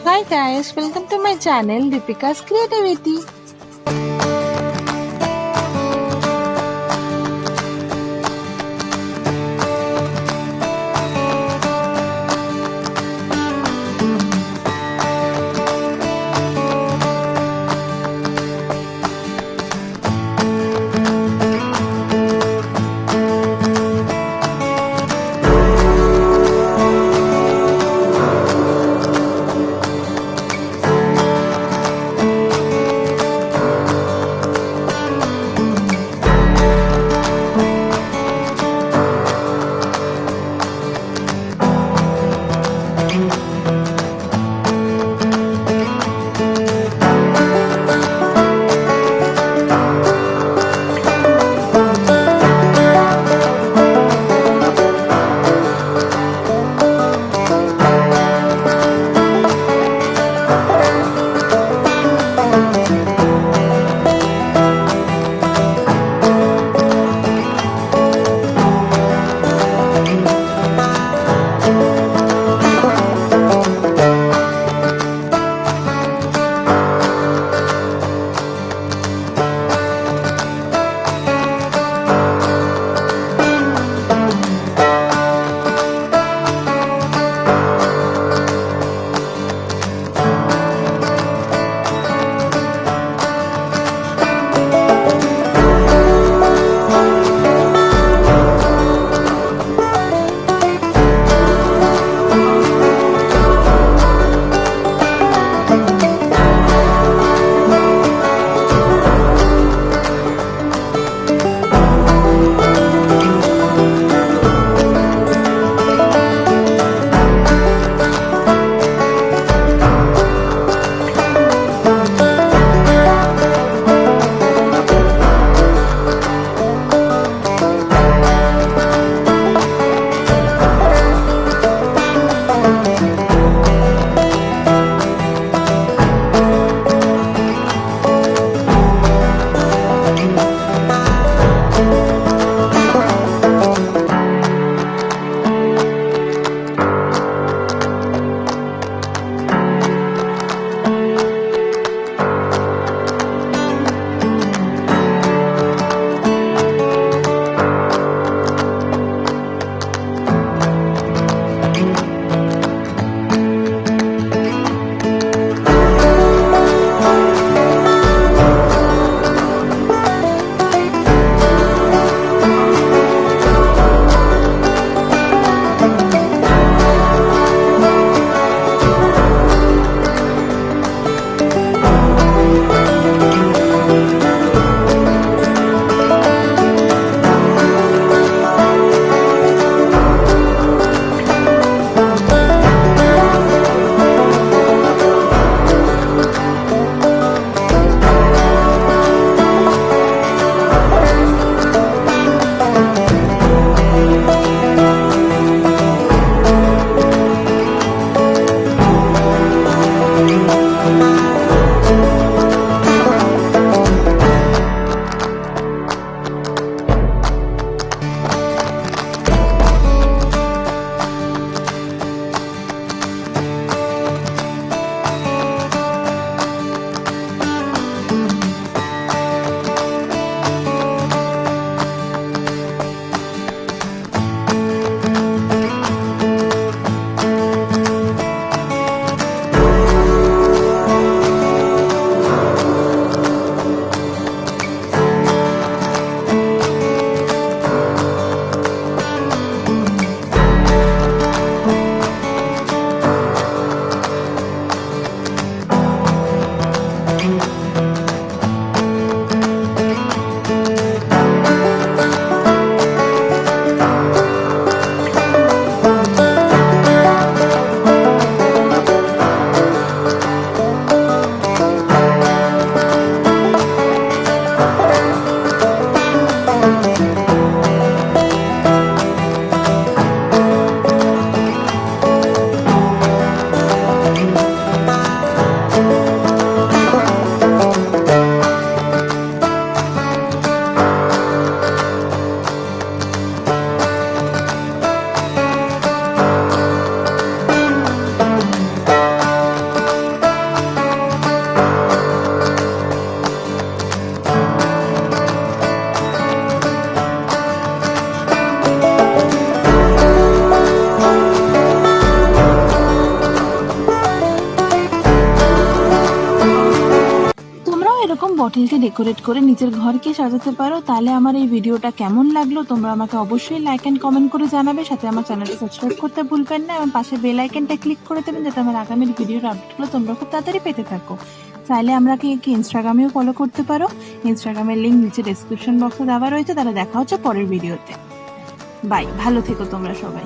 Hi guys, welcome to my channel Deepika's Creativity. বটলকে decorate করে নিজের ঘরকে সাজাতে পারো। তাহলে আমার এই ভিডিওটা কেমন লাগলো তোমরা আমাকে অবশ্যই লাইক অ্যান্ড কমেন্ট করে জানাবে। সাথে আমার চ্যানেলটা সাবস্ক্রাইব করতে ভুলবেন না এবং পাশে বেল আইকনটা ক্লিক করে দেবেন যাতে আমার আগামী ভিডিওর আপডেটগুলো তোমরা খুব তাড়াতাড়ি পেতে থাকো। চাইলে আমরা কি ইনস্টাগ্রামেও ফলো করতে পারো। ইনস্টাগ্রামের লিঙ্ক নিচে ডেসক্রিপশন বক্সে দেওয়া রয়েছে। তাহলে দেখা হচ্ছে পরের ভিডিওতে। বাই, ভালো থেকো তোমরা সবাই।